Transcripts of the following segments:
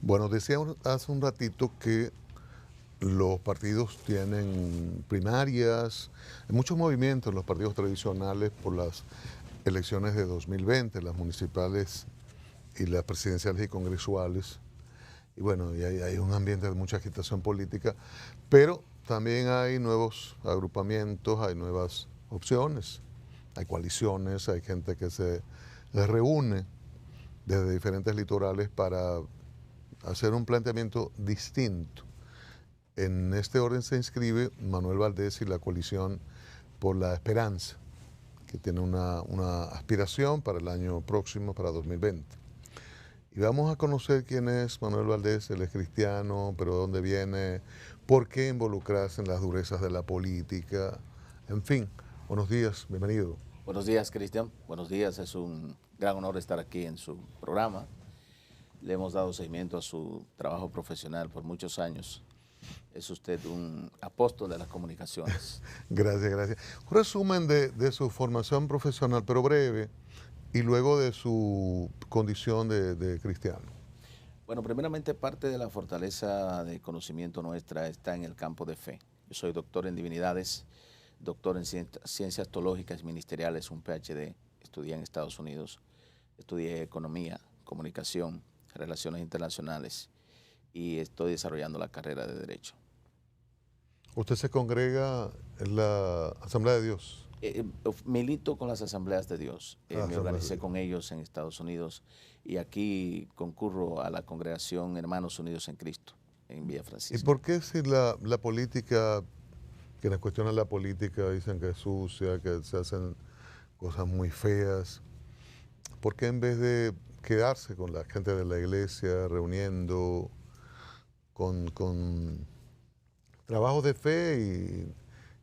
Bueno, decía hace un ratito que los partidos tienen primarias, hay muchos movimientos en los partidos tradicionales por las elecciones de 2020, las municipales y las presidenciales y congresuales. Y bueno, y hay un ambiente de mucha agitación política, pero también hay nuevos agrupamientos, hay nuevas opciones, hay coaliciones, hay gente que se reúne desde diferentes litorales para hacer un planteamiento distinto. En este orden se inscribe Manuel Valdés y la coalición por la esperanza, que tiene una aspiración para el año próximo, para 2020. Y vamos a conocer quién es Manuel Valdés. Él es cristiano, pero ¿de dónde viene? ¿Por qué involucrarse en las durezas de la política? En fin, buenos días, bienvenido. Buenos días, Cristian. Buenos días, es un gran honor estar aquí en su programa. Le hemos dado seguimiento a su trabajo profesional por muchos años. Es usted un apóstol de las comunicaciones. Gracias, gracias. Un resumen de su formación profesional, pero breve, y luego de su condición de cristiano. Bueno, primeramente parte de la fortaleza de conocimiento nuestra está en el campo de fe. Yo soy doctor en divinidades, doctor en ciencias teológicas ministeriales, un PhD. Estudié en Estados Unidos, estudié economía, comunicación, relaciones internacionales y estoy desarrollando la carrera de Derecho. ¿Usted se congrega en la Asamblea de Dios? Milito con las Asambleas de Dios. Me organicé con ellos en Estados Unidos y aquí concurro a la congregación Hermanos Unidos en Cristo, en Villa Francisca. ¿Y por qué si la política, quienes cuestionan la política dicen que es sucia, que se hacen cosas muy feas, por qué en vez de quedarse con la gente de la iglesia, reuniendo con trabajos de fe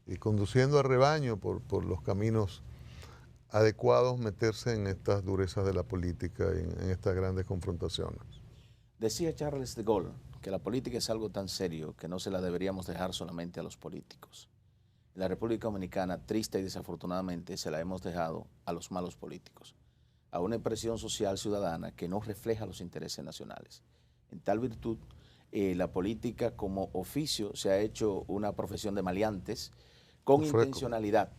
y conduciendo al rebaño por los caminos adecuados, meterse en estas durezas de la política y en estas grandes confrontaciones? Decía Charles de Gaulle que la política es algo tan serio que no se la deberíamos dejar solamente a los políticos. En la República Dominicana, triste y desafortunadamente, se la hemos dejado a los malos políticos, a una impresión social ciudadana que no refleja los intereses nacionales. En tal virtud, la política como oficio se ha hecho una profesión de maleantes con intencionalidad,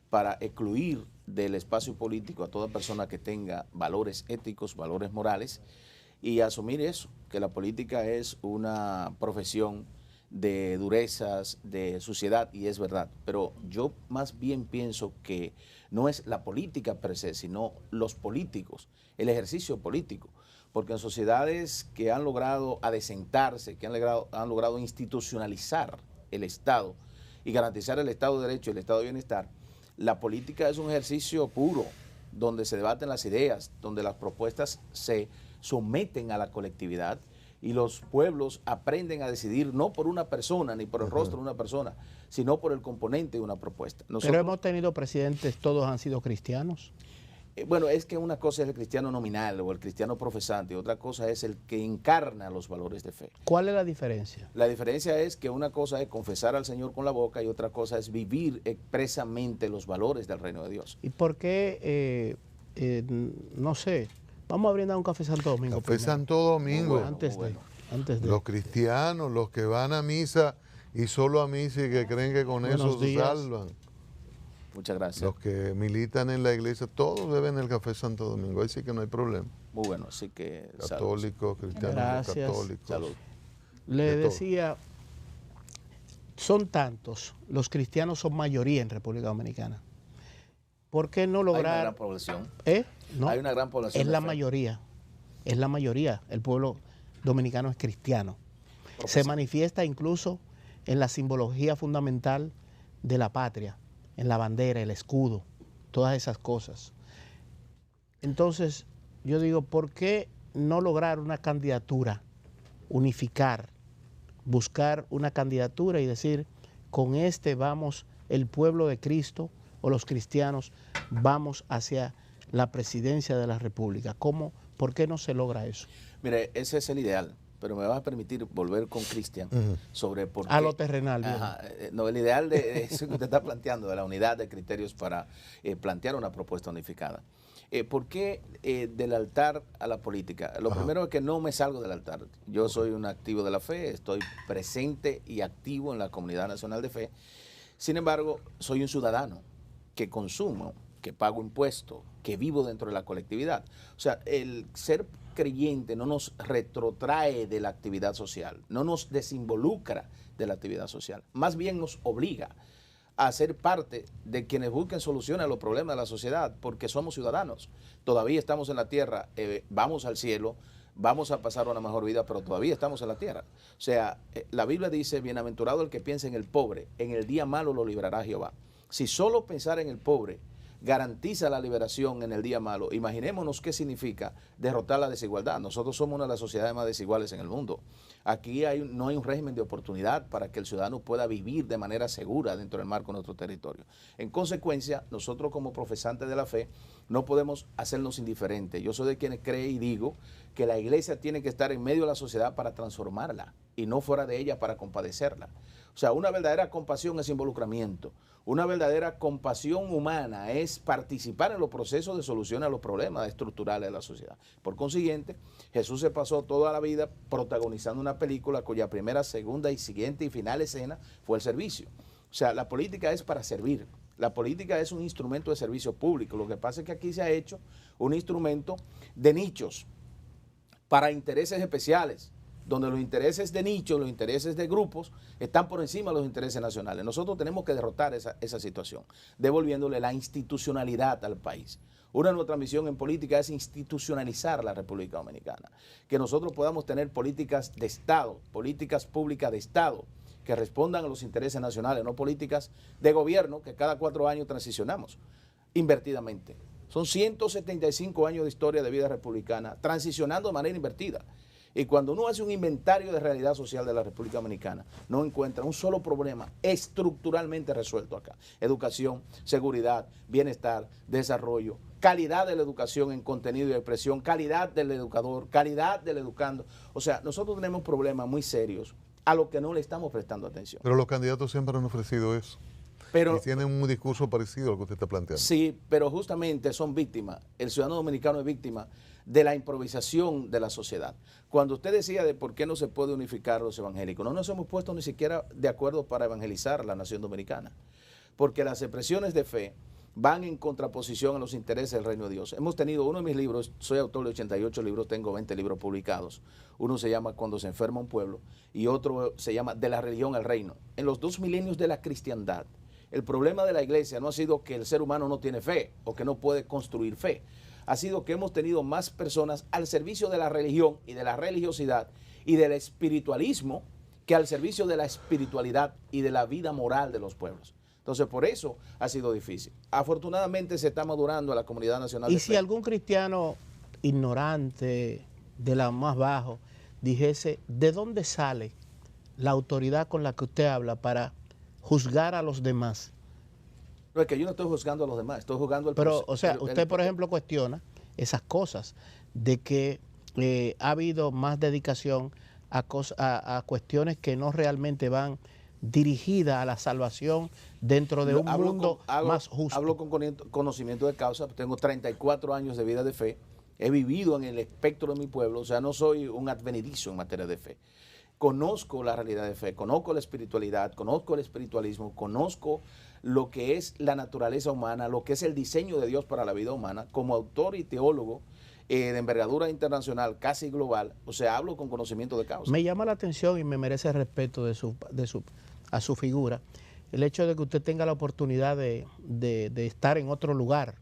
para excluir del espacio político a toda persona que tenga valores éticos, valores morales, y asumir eso, que la política es una profesión de durezas, de suciedad, y es verdad. Pero yo más bien pienso que no es la política per se, sino los políticos, el ejercicio político. Porque en sociedades que han logrado adecentarse, que han logrado institucionalizar el Estado y garantizar el Estado de Derecho y el Estado de Bienestar, la política es un ejercicio puro, donde se debaten las ideas, donde las propuestas se someten a la colectividad y los pueblos aprenden a decidir no por una persona ni por el rostro de una persona, sino por el componente de una propuesta. Pero hemos tenido presidentes, todos han sido cristianos. Bueno, es que una cosa es el cristiano nominal o el cristiano profesante y otra cosa es el que encarna los valores de fe. ¿Cuál es la diferencia? La diferencia es que una cosa es confesar al Señor con la boca y otra cosa es vivir expresamente los valores del reino de Dios. ¿Y por qué, no sé, vamos a brindar un café Santo Domingo? Café Santo Domingo. Bueno, antes de. Los cristianos, los que van a misa y solo a misa y que creen que con eso se salvan. Muchas gracias. Los que militan en la iglesia, todos beben el Café Santo Domingo, ahí sí que no hay problema. Muy bueno, así que católicos, cristianos, gracias. católicos. Salud. Le decía, son tantos, los cristianos son mayoría en República Dominicana. ¿Por qué no lograr? Hay una gran población. No, hay una gran población. Es la mayoría, es la mayoría. El pueblo dominicano es cristiano. Se manifiesta incluso en la simbología fundamental de la patria, en la bandera, el escudo, todas esas cosas. Entonces, yo digo, ¿por qué no lograr una candidatura, unificar, buscar una candidatura y decir, con este vamos, el pueblo de Cristo o los cristianos, vamos hacia la presidencia de la República? ¿Por qué no se logra eso? Mire, ese es el ideal, pero me vas a permitir volver con Cristian sobre por qué. A lo terrenal. Ajá, no, el ideal de eso que usted está planteando, de la unidad de criterios para plantear una propuesta unificada. ¿Por qué del altar a la política? Lo primero es que no me salgo del altar. Yo soy un activo de la fe, estoy presente y activo en la Comunidad Nacional de Fe. Sin embargo, soy un ciudadano que consumo, que pago impuestos, que vivo dentro de la colectividad. O sea, el ser creyente no nos retrotrae de la actividad social, no nos desinvolucra de la actividad social, más bien nos obliga a ser parte de quienes busquen soluciones a los problemas de la sociedad, porque somos ciudadanos. Todavía estamos en la tierra, vamos al cielo, vamos a pasar una mejor vida, pero todavía estamos en la tierra. O sea, la Biblia dice, bienaventurado el que piensa en el pobre, en el día malo lo librará Jehová. Si solo pensar en el pobre garantiza la liberación en el día malo, imaginémonos qué significa derrotar la desigualdad. Nosotros somos una de las sociedades más desiguales en el mundo. Aquí no hay un régimen de oportunidad para que el ciudadano pueda vivir de manera segura dentro del marco de nuestro territorio. En consecuencia, nosotros como profesantes de la fe no podemos hacernos indiferentes. Yo soy de quienes cree y digo que la iglesia tiene que estar en medio de la sociedad para transformarla y no fuera de ella para compadecerla. O sea, una verdadera compasión es involucramiento. Una verdadera compasión humana es participar en los procesos de solución a los problemas estructurales de la sociedad. Por consiguiente, Jesús se pasó toda la vida protagonizando una película cuya primera, segunda y siguiente y final escena fue el servicio. O sea, la política es para servir. La política es un instrumento de servicio público. Lo que pasa es que aquí se ha hecho un instrumento de nichos para intereses especiales, donde los intereses de nicho, los intereses de grupos, están por encima de los intereses nacionales. Nosotros tenemos que derrotar esa situación, devolviéndole la institucionalidad al país. Una de nuestras misiones en política es institucionalizar la República Dominicana, que nosotros podamos tener políticas de Estado, políticas públicas de Estado, que respondan a los intereses nacionales, no políticas de gobierno que cada 4 años transicionamos invertidamente. Son 175 años de historia de vida republicana, transicionando de manera invertida. Y cuando uno hace un inventario de realidad social de la República Dominicana, no encuentra un solo problema estructuralmente resuelto acá. Educación, seguridad, bienestar, desarrollo, calidad de la educación en contenido y expresión, calidad del educador, calidad del educando. O sea, nosotros tenemos problemas muy serios a los que no le estamos prestando atención. Pero los candidatos siempre han ofrecido eso. Y tienen un discurso parecido al que usted está planteando. Sí, pero justamente son víctimas. El ciudadano dominicano es víctima de la improvisación de la sociedad. Cuando usted decía de por qué no se puede unificar los evangélicos, no nos hemos puesto ni siquiera de acuerdo para evangelizar la nación dominicana, porque las expresiones de fe van en contraposición a los intereses del reino de Dios. Hemos tenido uno de mis libros, soy autor de 88 libros, tengo 20 libros publicados. Uno se llama Cuando se enferma un pueblo y otro se llama De la religión al reino. En los 2 milenios de la cristiandad, el problema de la iglesia no ha sido que el ser humano no tiene fe o que no puede construir fe. Ha sido que hemos tenido más personas al servicio de la religión y de la religiosidad y del espiritualismo que al servicio de la espiritualidad y de la vida moral de los pueblos. Entonces, por eso ha sido difícil. Afortunadamente se está madurando a la comunidad nacional. Y si algún cristiano ignorante, de la más bajo, dijese, ¿de dónde sale la autoridad con la que usted habla para juzgar a los demás? No, es que yo no estoy juzgando a los demás, estoy juzgando al Pero, o sea, usted, por ejemplo, cuestiona esas cosas, de que ha habido más dedicación a cuestiones que no realmente van dirigidas a la salvación dentro de un mundo más justo. Hablo con conocimiento de causa, tengo 34 años de vida de fe, he vivido en el espectro de mi pueblo, o sea, no soy un advenedizo en materia de fe. Conozco la realidad de fe, conozco la espiritualidad, conozco el espiritualismo, conozco lo que es la naturaleza humana, lo que es el diseño de Dios para la vida humana, como autor y teólogo de envergadura internacional, casi global, o sea, hablo con conocimiento de causa. Me llama la atención y me merece respeto a su figura, el hecho de que usted tenga la oportunidad de estar en otro lugar,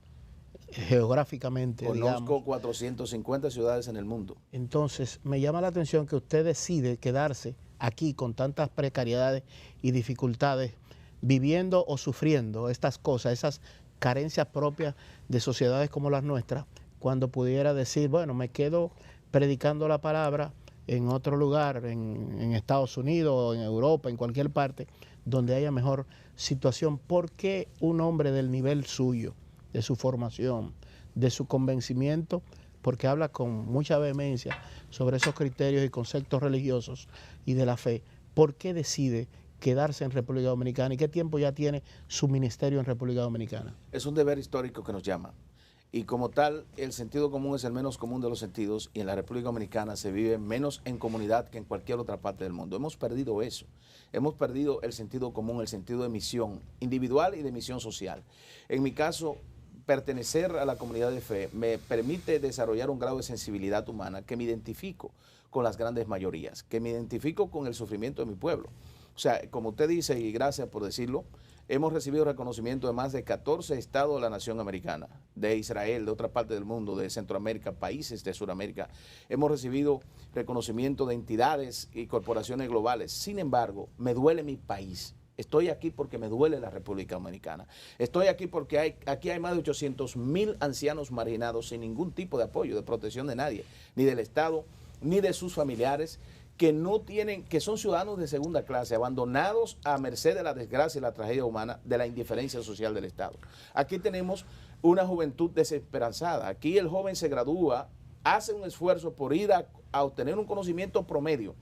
geográficamente. Conozco, digamos, 450 ciudades en el mundo. Entonces, me llama la atención que usted decide quedarse aquí con tantas precariedades y dificultades, viviendo o sufriendo estas cosas, esas carencias propias de sociedades como las nuestras, cuando pudiera decir, bueno, me quedo predicando la palabra en otro lugar, en Estados Unidos, en Europa, en cualquier parte, donde haya mejor situación. ¿Por qué un hombre del nivel suyo, de su formación, de su convencimiento, porque habla con mucha vehemencia sobre esos criterios y conceptos religiosos y de la fe, ¿por qué decide quedarse en República Dominicana y qué tiempo ya tiene su ministerio en República Dominicana? Es un deber histórico que nos llama. Y como tal, el sentido común es el menos común de los sentidos y en la República Dominicana se vive menos en comunidad que en cualquier otra parte del mundo. Hemos perdido eso. Hemos perdido el sentido común, el sentido de misión individual y de misión social. En mi caso, pertenecer a la comunidad de fe me permite desarrollar un grado de sensibilidad humana que me identifico con las grandes mayorías, que me identifico con el sufrimiento de mi pueblo. O sea, como usted dice, y gracias por decirlo, hemos recibido reconocimiento de más de 14 estados de la nación americana, de Israel, de otra parte del mundo, de Centroamérica, países de Sudamérica. Hemos recibido reconocimiento de entidades y corporaciones globales. Sin embargo, me duele mi país. Estoy aquí porque me duele la República Dominicana. Estoy aquí porque aquí hay más de 800,000 ancianos marginados sin ningún tipo de apoyo, de protección de nadie, ni del Estado, ni de sus familiares, que no tienen, que son ciudadanos de segunda clase, abandonados a merced de la desgracia y la tragedia humana, de la indiferencia social del Estado. Aquí tenemos una juventud desesperanzada. Aquí el joven se gradúa, hace un esfuerzo por ir a obtener un conocimiento promedio,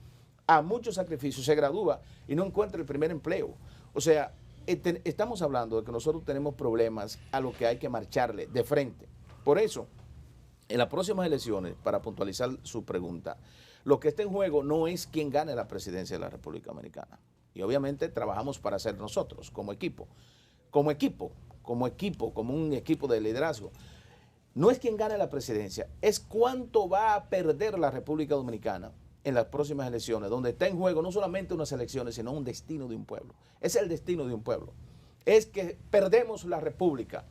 a muchos sacrificios, se gradúa y no encuentra el primer empleo. O sea, estamos hablando de que nosotros tenemos problemas a los que hay que marcharle de frente. Por eso, en las próximas elecciones, para puntualizar su pregunta, lo que está en juego no es quién gane la presidencia de la República Dominicana. Y obviamente trabajamos para ser nosotros, como equipo, como un equipo de liderazgo. No es quién gane la presidencia, es cuánto va a perder la República Dominicana en las próximas elecciones, donde está en juego no solamente unas elecciones, sino un destino de un pueblo. Es el destino de un pueblo. Es que perdemos la República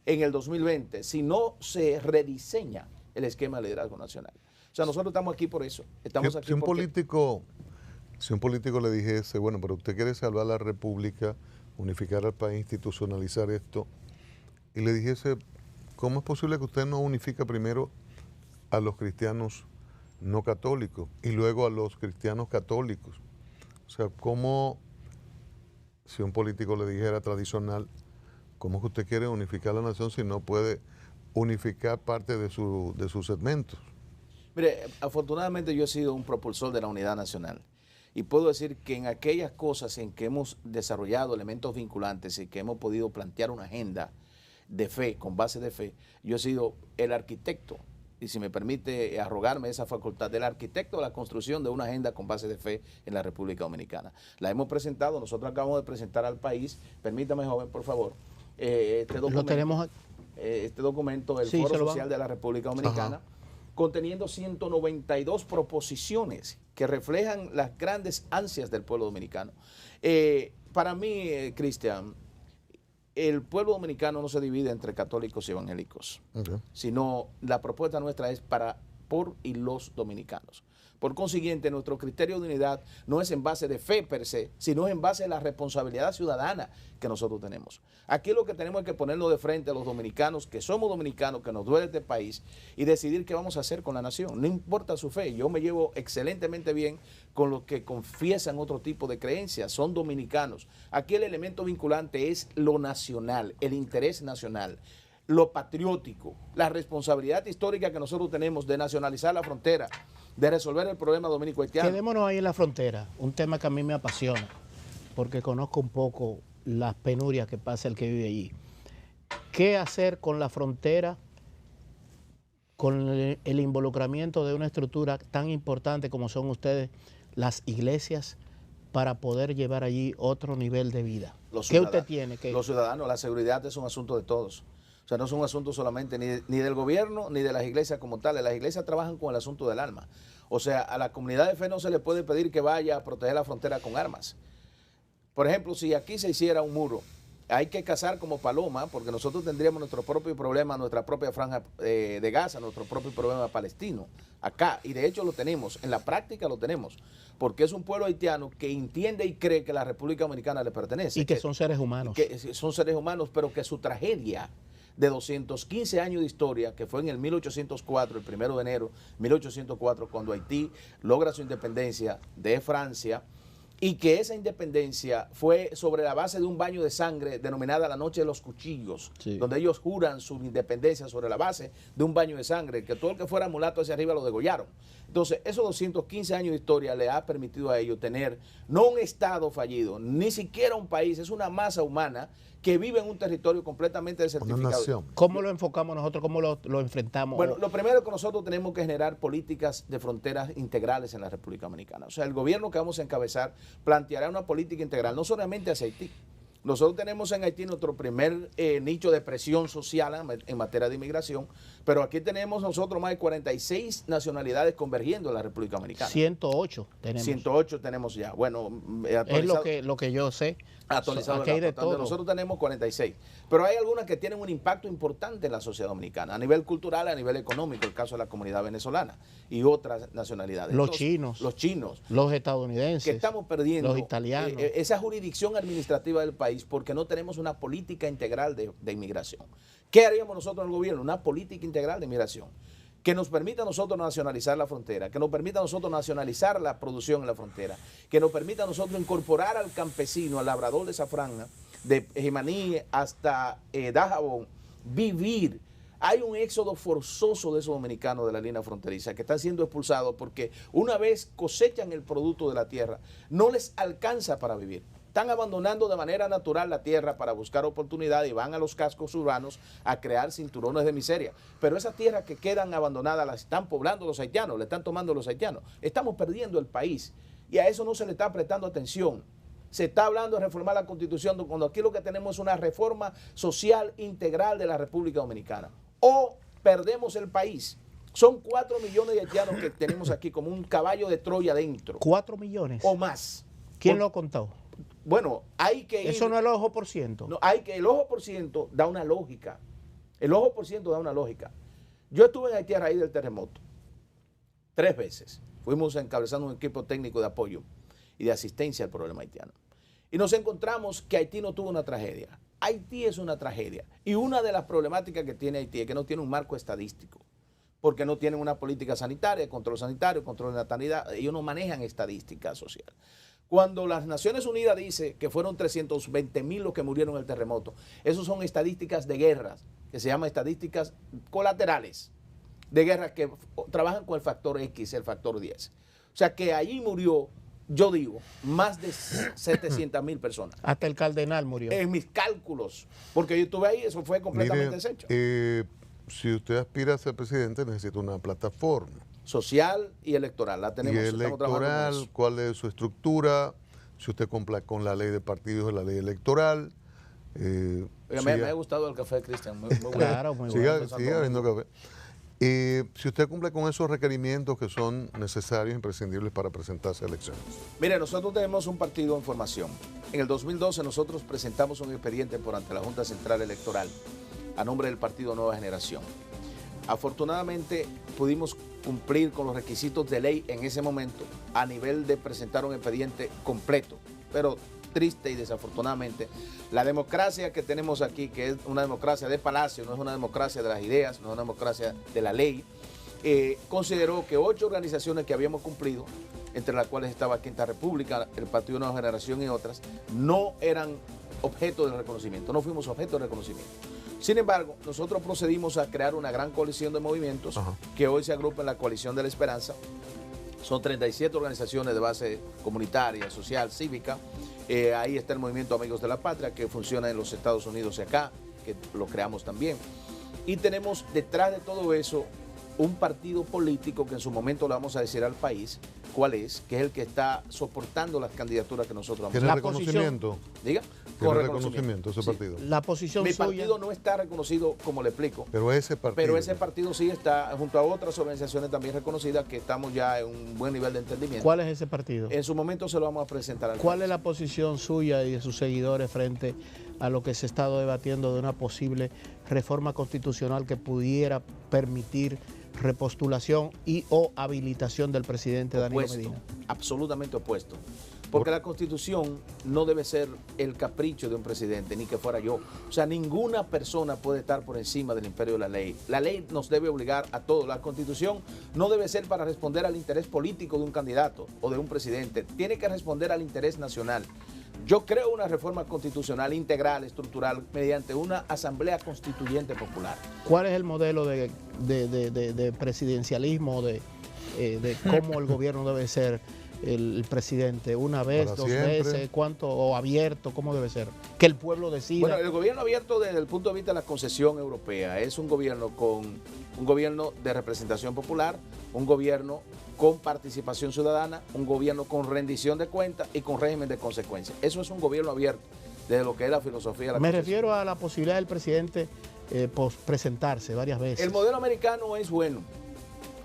en el 2020 si no se rediseña el esquema de liderazgo nacional. O sea, nosotros estamos aquí por eso. Estamos aquí si un porque... político le dijese, bueno, pero usted quiere salvar la República, unificar al país, institucionalizar esto, y le dijese, ¿cómo es posible que usted no unifica primero a los cristianos no católicos y luego a los cristianos católicos? O sea, ¿cómo, si un político le dijera tradicional, cómo es que usted quiere unificar la nación si no puede unificar parte de sus segmentos? Mire, afortunadamente yo he sido un propulsor de la unidad nacional y puedo decir que en aquellas cosas en que hemos desarrollado elementos vinculantes y que hemos podido plantear una agenda de fe, con base de fe, yo he sido el arquitecto, y si me permite arrogarme esa facultad, del arquitecto de la construcción de una agenda con base de fe en la República Dominicana. La hemos presentado, nosotros acabamos de presentar al país, permítame, joven, por favor, este documento, el Foro Social de la República Dominicana, conteniendo 192 proposiciones que reflejan las grandes ansias del pueblo dominicano. Para mí, Cristian, el pueblo dominicano no se divide entre católicos y evangélicos, sino la propuesta nuestra es por y los dominicanos. Por consiguiente, nuestro criterio de unidad no es en base de fe per se, sino en base de la responsabilidad ciudadana que nosotros tenemos. Aquí lo que tenemos es que ponerlo de frente a los dominicanos, que somos dominicanos, que nos duele este país, y decidir qué vamos a hacer con la nación. No importa su fe, yo me llevo excelentemente bien con los que confiesan otro tipo de creencias, son dominicanos. Aquí el elemento vinculante es lo nacional, el interés nacional, lo patriótico, la responsabilidad histórica que nosotros tenemos de nacionalizar la frontera, de resolver el problema dominico-haitiano. Quedémonos ahí en la frontera, un tema que a mí me apasiona, porque conozco un poco las penurias que pasa el que vive allí. ¿Qué hacer con la frontera, con el involucramiento de una estructura tan importante como son ustedes, las iglesias, para poder llevar allí otro nivel de vida? ¿Qué usted tiene? Los ciudadanos, la seguridad es un asunto de todos. O sea, no es un asunto solamente ni del gobierno ni de las iglesias como tales. Las iglesias trabajan con el asunto del alma. O sea, a la comunidad de fe no se le puede pedir que vaya a proteger la frontera con armas. Por ejemplo, si aquí se hiciera un muro, hay que cazar como paloma, porque nosotros tendríamos nuestro propio problema, nuestra propia franja de Gaza, nuestro propio problema palestino, acá. Y de hecho lo tenemos, en la práctica lo tenemos, porque es un pueblo haitiano que entiende y cree que la República Dominicana le pertenece. Y que son seres humanos. Que son seres humanos, pero que su tragedia de 215 años de historia, que fue en el 1804, el 1 de enero de 1804, cuando Haití logra su independencia de Francia, y que esa independencia fue sobre la base de un baño de sangre denominada la Noche de los Cuchillos, Sí. donde ellos juran su independencia sobre la base de un baño de sangre, que todo el que fuera mulato hacia arriba lo degollaron. Entonces, esos 215 años de historia le ha permitido a ellos tener no un Estado fallido, ni siquiera un país, es una masa humana que vive en un territorio completamente Una desertificado. nación. ¿Cómo lo enfocamos nosotros? ¿Cómo lo enfrentamos? Bueno, lo primero que nosotros tenemos que generar políticas de fronteras integrales en la República Dominicana. O sea, el gobierno que vamos a encabezar planteará una política integral, no solamente hacia Haití. Nosotros tenemos en Haití nuestro primer nicho de presión social en materia de inmigración, pero aquí tenemos nosotros más de 46 nacionalidades convergiendo en la República Dominicana. 108 tenemos. 108 tenemos ya. Bueno, Es lo que yo sé. actualizado Aquí hay el de dato. Entonces, todo. nosotros tenemos 46, pero hay algunas que tienen un impacto importante en la sociedad dominicana, a nivel cultural, a nivel económico, el caso de la comunidad venezolana y otras nacionalidades. Los Entonces, chinos. Los chinos. Los estadounidenses. Que estamos perdiendo Los italianos. esa jurisdicción administrativa del país porque no tenemos una política integral de inmigración. ¿Qué haríamos nosotros en el gobierno? Una política integral de inmigración que nos permita a nosotros nacionalizar la frontera, que nos permita a nosotros nacionalizar la producción en la frontera, que nos permita a nosotros incorporar al campesino, al labrador de Zafrana, de Jimaní hasta Dajabón, vivir. Hay un éxodo forzoso de esos dominicanos de la línea fronteriza que están siendo expulsados porque una vez cosechan el producto de la tierra, no les alcanza para vivir. Están abandonando de manera natural la tierra para buscar oportunidad y van a los cascos urbanos a crear cinturones de miseria. Pero esas tierras que quedan abandonadas las están poblando los haitianos, le están tomando los haitianos. Estamos perdiendo el país y a eso no se le está prestando atención. Se está hablando de reformar la Constitución cuando aquí lo que tenemos es una reforma social integral de la República Dominicana. O perdemos el país. Son 4 millones de haitianos que tenemos aquí como un caballo de Troya dentro. 4 millones. O más. ¿Quién lo contó? Bueno, hay que ir. Eso no es el ojo por ciento. No, el ojo por ciento da una lógica. El ojo por ciento da una lógica. Yo estuve en Haití a raíz del terremoto 3 veces. Fuimos encabezando un equipo técnico de apoyo y de asistencia al problema haitiano. Y nos encontramos que Haití no tuvo una tragedia. Haití es una tragedia. Y una de las problemáticas que tiene Haití es que no tiene un marco estadístico. Porque no tienen una política sanitaria, control sanitario, control de natalidad. Ellos no manejan estadística social. Cuando las Naciones Unidas dice que fueron 320,000 los que murieron en el terremoto, esos son estadísticas de guerras, que se llaman estadísticas colaterales, de guerras que trabajan con el factor X, el factor 10. O sea que allí murió, yo digo, más de 700,000 personas. Hasta el cardenal murió. En mis cálculos, porque yo estuve ahí, eso fue completamente deshecho. Si usted aspira a ser presidente, necesita una plataforma. Social y electoral, la tenemos. Y estamos trabajando con electoral, eso. ¿cuál es su estructura? Si usted cumple con la ley de partidos de la ley electoral. Oiga, me ha gustado el café, Cristian. Muy bueno. Claro, muy siga, bueno. siga bebiendo café. Si usted cumple con esos requerimientos que son necesarios e imprescindibles para presentarse a elecciones. Mire, nosotros tenemos un partido en formación. En el 2012 nosotros presentamos un expediente por ante la Junta Central Electoral a nombre del Partido Nueva Generación. Afortunadamente pudimos cumplir con los requisitos de ley en ese momento a nivel de presentar un expediente completo, pero triste y desafortunadamente la democracia que tenemos aquí, que es una democracia de palacio, no es una democracia de las ideas, no es una democracia de la ley, consideró que 8 organizaciones que habíamos cumplido, entre las cuales estaba Quinta República, el Partido Nueva Generación y otras, no eran objeto de reconocimiento, no fuimos objeto de reconocimiento. Sin embargo, nosotros procedimos a crear una gran coalición de movimientos que hoy se agrupa en la Coalición de la Esperanza. Son 37 organizaciones de base comunitaria, social, cívica. Ahí está el Movimiento Amigos de la Patria, que funciona en los Estados Unidos y acá, que lo creamos también. Y tenemos detrás de todo eso un partido político que en su momento le vamos a decir al país cuál es, que es el que está soportando las candidaturas que nosotros vamos a ¿Tiene hacer. reconocimiento? Diga. ¿Tiene reconocimiento ese Sí. partido? La posición Mi suya. partido no está reconocido, como le explico. Pero ese partido. Pero ese partido sí está, junto a otras organizaciones también reconocidas, que estamos ya en un buen nivel de entendimiento. ¿Cuál es ese partido? En su momento se lo vamos a presentar al ¿Cuál país. es la posición suya y de sus seguidores frente a lo que se ha estado debatiendo de una posible reforma constitucional que pudiera permitir repostulación y o habilitación del presidente Danilo Opuesto, Medina? absolutamente opuesto. Porque la Constitución no debe ser el capricho de un presidente, ni que fuera yo. O sea, ninguna persona puede estar por encima del imperio de la ley. La ley nos debe obligar a todos. La Constitución no debe ser para responder al interés político de un candidato o de un presidente. Tiene que responder al interés nacional. Yo creo una reforma constitucional integral, estructural, mediante una asamblea constituyente popular. ¿Cuál es el modelo de presidencialismo, de cómo el gobierno debe ser el presidente? ¿Una vez, Para dos siempre. veces? ¿Cuánto? ¿O abierto? ¿Cómo debe ser? Que el pueblo decida. Bueno, el gobierno abierto desde el punto de vista de la concesión europea es un gobierno de representación popular, un gobierno con participación ciudadana, un gobierno con rendición de cuentas y con régimen de consecuencias. Eso es un gobierno abierto desde lo que es la filosofía de la Me concesión. refiero a la posibilidad del presidente presentarse varias veces. El modelo americano es bueno.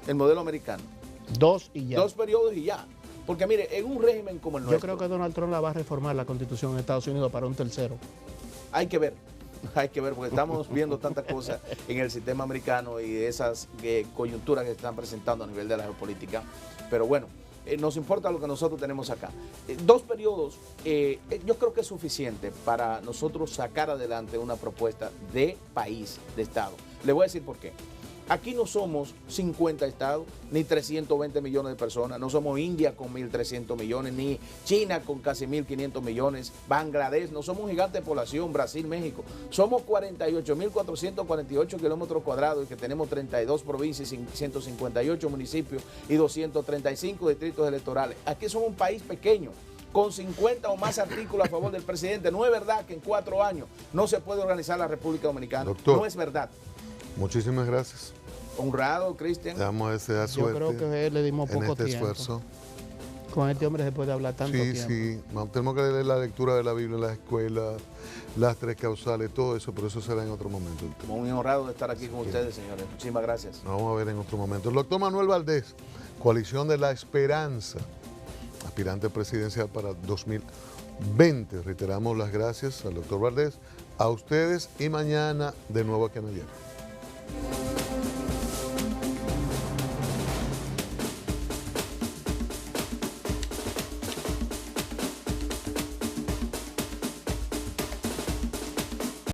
El modelo americano. 2 y ya. 2 periodos y ya. Porque mire, en un régimen como el Yo nuestro, creo que Donald Trump la va a reformar la Constitución en Estados Unidos para un tercero. hay que ver, porque estamos viendo tantas cosas en el sistema americano y esas coyunturas que se están presentando a nivel de la geopolítica. Pero bueno, nos importa lo que nosotros tenemos acá. 2 periodos, yo creo que es suficiente para nosotros sacar adelante una propuesta de país, de Estado. Le voy a decir por qué. Aquí no somos 50 estados, ni 320 millones de personas, no somos India con 1.300 millones, ni China con casi 1.500 millones, Bangladesh, no somos un gigante de población, Brasil, México. Somos 48.448 kilómetros cuadrados y que tenemos 32 provincias, 158 municipios y 235 distritos electorales. Aquí somos un país pequeño, con 50 o más artículos a favor del presidente. No es verdad que en 4 años no se puede organizar la República Dominicana. Doctor. No es verdad. Muchísimas gracias. Honrado, Cristian. Le damos a desear Yo suerte creo que le dimos en poco este tiempo. esfuerzo. Con este hombre se puede hablar tanto Sí, tiempo. sí. Tenemos que leer la lectura de la Biblia en las escuelas, las 3 causales, todo eso, pero eso será en otro momento. Muy honrado de estar aquí con ustedes, señores. Muchísimas gracias. Nos vamos a ver en otro momento. El doctor Manuel Valdés, Coalición de la Esperanza, aspirante presidencial para 2020. Reiteramos las gracias al doctor Valdés, a ustedes y mañana de nuevo aquí en Diario.